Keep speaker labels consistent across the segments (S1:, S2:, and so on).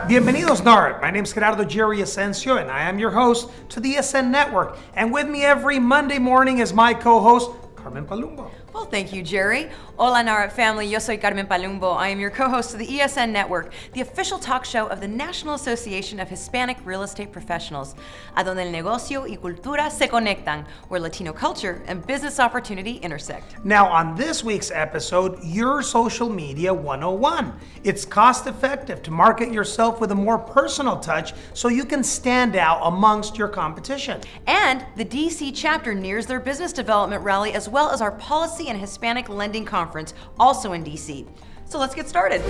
S1: Bienvenidos, NAHREP. My name is Gerardo Jerry Asensio, and I am your host to the ESN Network. And with me every Monday morning is my co-host, Carmen Palumbo.
S2: Well, thank you, Jerry. Hola, NAHREP family. Yo soy Carmen Palumbo. I am your co-host of the ESN Network, the official talk show of the National Association of Hispanic Real Estate Professionals, a donde el negocio y cultura se conectan, where Latino culture and business opportunity intersect.
S1: Now, on this week's episode, Your Social Media 101. It's cost-effective to market yourself with a more personal touch so you can stand out amongst your competition.
S2: And the DC chapter nears their business development rally, as well as our Policy and Hispanic Lending Conference, also in DC. So let's get started.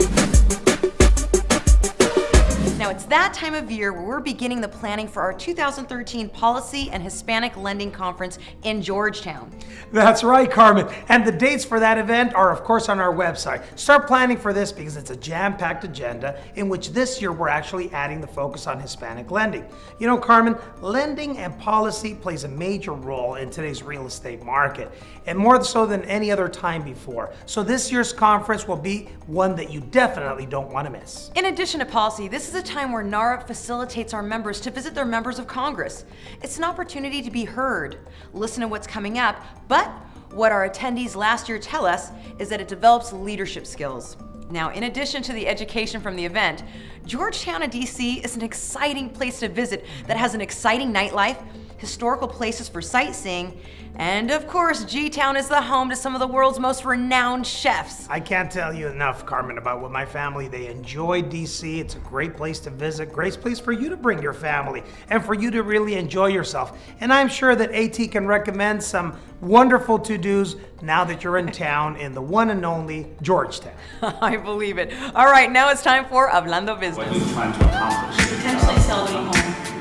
S2: Now, it's that time of year where we're beginning the planning for our 2013 Policy and Hispanic Lending Conference in Georgetown.
S1: That's right, Carmen. And the dates for that event are, of course, on our website. Start planning for this because it's a jam-packed agenda in which this year we're actually adding the focus on Hispanic lending. You know, Carmen, lending and policy plays a major role in today's real estate market, and more so than any other time before. So this year's conference will be one that you definitely don't want to miss.
S2: In addition to policy, this is a time where NAHREP facilitates our members to visit their members of Congress. It's an opportunity to be heard, listen to what's coming up, but what our attendees last year tell us is that it develops leadership skills. Now, in addition to the education from the event, Georgetown and DC is an exciting place to visit that has an exciting nightlife, historical places for sightseeing, and of course, G-Town is the home to some of the world's most renowned chefs.
S1: I can't tell you enough, Carmen, about what my family, they enjoy DC. It's a great place to visit, great place for you to bring your family, and for you to really enjoy yourself. And I'm sure that AT can recommend some wonderful to-dos now that you're in town in the one and only Georgetown.
S2: I believe it. All right, now it's time for Hablando Business.
S3: What are you trying to accomplish?
S2: Potentially sell a home.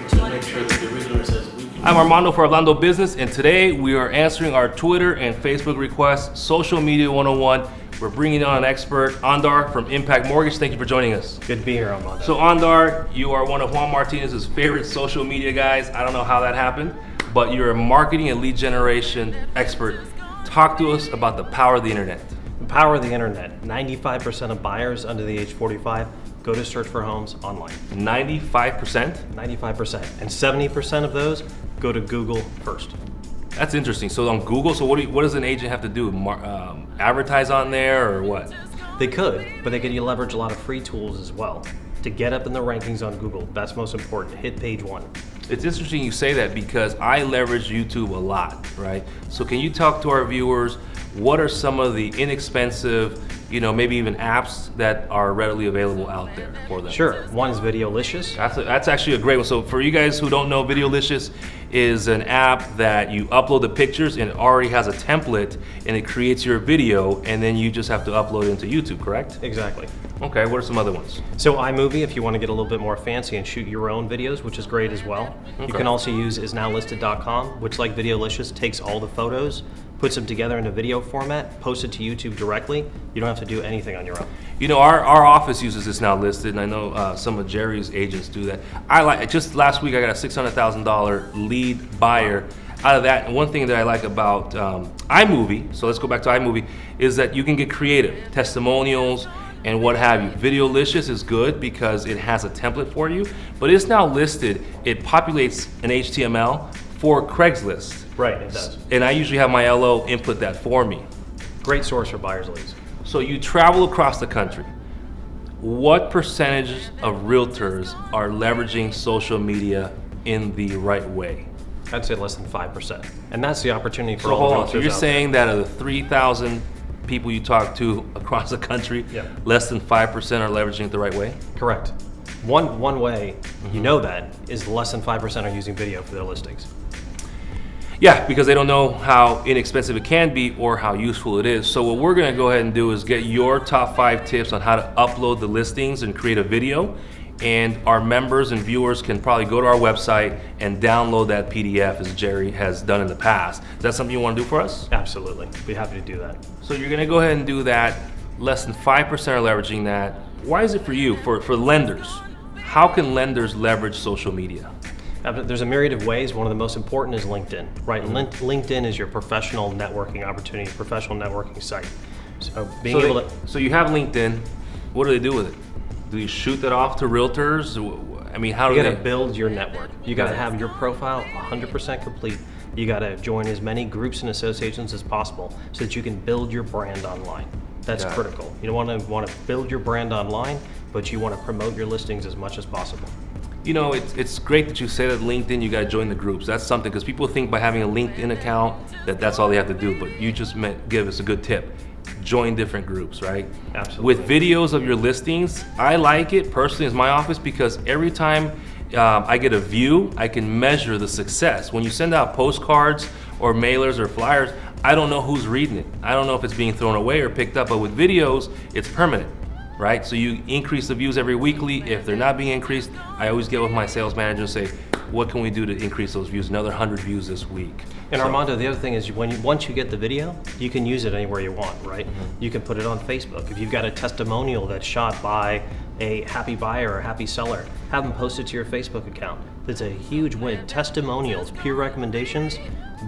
S3: To make sure that the regular says we can.
S4: I'm Armando for Hablando Business, and today we are answering our Twitter and Facebook requests, Social Media 101. We're bringing on an expert, Andar from Impact Mortgage. Thank you for joining us.
S5: Good to be here, Armando.
S4: So Andar, you are one of Juan Martinez's favorite social media guys. I don't know how that happened, but you're a marketing and lead generation expert. Talk to us about the power of the internet.
S5: The power of the internet. 95% of buyers under the age 45 go to search for homes online.
S4: 95%?
S5: 95%. And 70% of those go to Google first.
S4: That's interesting. So on Google, so what does an agent have to do? Advertise on there or what?
S5: They could, but they could leverage a lot of free tools as well to get up in the rankings on Google. That's most important. Hit page one.
S4: It's interesting you say that because I leverage YouTube a lot, right? So can you talk to our viewers, what are some of the inexpensive, maybe even apps that are readily available out there for them?
S5: Sure. One is Videolicious.
S4: That's actually a great one. So for you guys who don't know, Videolicious is an app that you upload the pictures and it already has a template and it creates your video and then you just have to upload it into YouTube, correct?
S5: Exactly.
S4: Okay, what are some other ones?
S5: So iMovie, if you want to get a little bit more fancy and shoot your own videos, which is great as well.
S4: Okay.
S5: You can also use isnowlisted.com, which like Videolicious takes all the photos, puts them together in a video format, posts it to YouTube directly. You don't have to do anything on your own.
S4: Our office uses this Now Listed, and I know some of Jerry's agents do that. Just last week I got a $600,000 lead buyer out of that. And one thing that I like about iMovie, so let's go back to iMovie, is that you can get creative, testimonials, and what have you. Videolicious is good because it has a template for you, but it's Now Listed. It populates an HTML for Craigslist.
S5: Right, it does.
S4: And I usually have my LO input that for me.
S5: Great source for buyers leads.
S4: So you travel across the country. What percentage of realtors are leveraging social media in the right way?
S5: I'd say less than 5%. And that's the opportunity for
S4: So
S5: all
S4: hold
S5: realtors
S4: on, so you're
S5: out
S4: saying that of the 3,000 people you talk to across the country,
S5: Yeah.
S4: less than 5% are leveraging it the right way?
S5: there. Correct. One way you know that is less than 5% are using video for their listings.
S4: Yeah, because they don't know how inexpensive it can be or how useful it is. So what we're gonna go ahead and do is get your top 5 tips on how to upload the listings and create a video. And our members and viewers can probably go to our website and download that PDF as Jerry has done in the past. Is that something you wanna do for us?
S5: Absolutely. Be happy to do that.
S4: So you're gonna go ahead and do that. Less than 5% are leveraging that. Why is it for you, for lenders? How can lenders leverage social media?
S5: There's a myriad of ways. One of the most important is LinkedIn, right? LinkedIn is your professional networking opportunity, professional networking site. So being able to...
S4: So you have LinkedIn. What do they do with it? Do you shoot that off to realtors? I mean, how do
S5: You
S4: they?
S5: gotta build your network. You gotta have your profile 100% complete. You gotta join as many groups and associations as possible so that you can build your brand online. That's
S4: Got it.
S5: critical. You don't want to build your brand online, but you want to promote your listings as much as possible.
S4: You know, it's great that you say that LinkedIn, you got to join the groups. That's something, because people think by having a LinkedIn account that's all they have to do. But you just give us a good tip. Join different groups, right?
S5: Absolutely.
S4: With videos of your listings, I like it personally as my office, because every time I get a view, I can measure the success. When you send out postcards or mailers or flyers, I don't know who's reading it. I don't know if it's being thrown away or picked up. But with videos, it's permanent. Right? So you increase the views every weekly. If they're not being increased, I always get with my sales manager and say, what can we do to increase those views? Another 100 views this week.
S5: And
S4: So-
S5: Armando, the other thing is once you get the video, you can use it anywhere you want, right? You can put it on Facebook. If you've got a testimonial that's shot by a happy buyer or happy seller, have them post it to your Facebook account. It's a huge win. Testimonials, peer recommendations,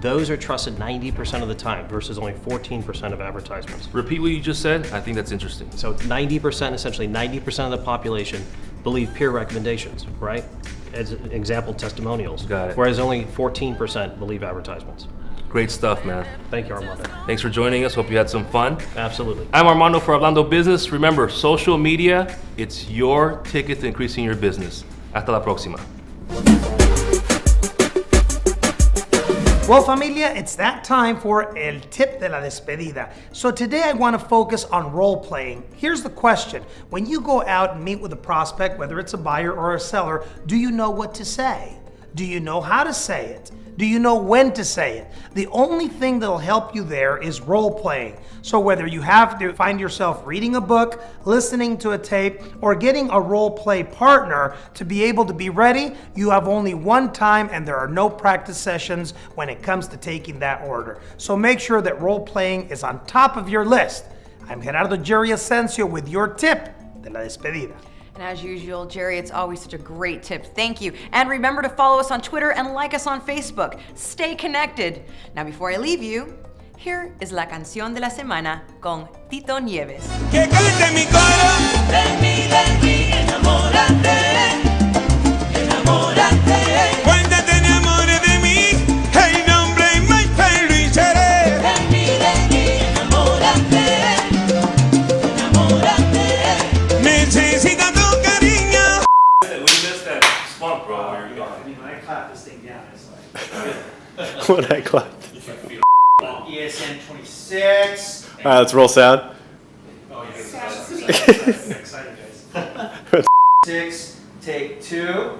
S5: those are trusted 90% of the time versus only 14% of advertisements.
S4: Repeat what you just said. I think that's interesting.
S5: So 90%, essentially 90% of the population believe peer recommendations, right? As an example, testimonials.
S4: Got it.
S5: Whereas only 14% believe advertisements.
S4: Great stuff, man.
S5: Thank you, Armando.
S4: Thanks for joining us. Hope you had some fun.
S5: Absolutely.
S4: I'm Armando for Hablando Business. Remember, social media, it's your ticket to increasing your business. Hasta la próxima.
S1: Well, familia, it's that time for El Tip de la Despedida. So today I want to focus on role playing. Here's the question. When you go out and meet with a prospect, whether it's a buyer or a seller, do you know what to say? Do you know how to say it? Do you know when to say it? The only thing that'll help you there is role playing. So whether you have to find yourself reading a book, listening to a tape, or getting a role play partner to be able to be ready, you have only one time and there are no practice sessions when it comes to taking that order. So make sure that role playing is on top of your list. I'm Gerardo Jerry Asensio with your tip de la despedida.
S2: And as usual, Jerry, it's always such a great tip. Thank you. And remember to follow us on Twitter and like us on Facebook. Stay connected. Now, before I leave you, here is La Canción de la Semana con Tito Nieves.
S6: Que cante mi coro. De mí, enamórate, enamórate. Cuando te enamores de mí, el nombre más feliz seré. De mí, enamórate, enamórate. Necesita tu cariño.
S4: We missed that spunk, bro, while you're gone.
S7: When I clap this thing down, it's like
S8: When I clapped.
S7: ESN 26.
S8: All right, let's roll sound.
S7: Oh, yeah, excited, guys. 6, take 2.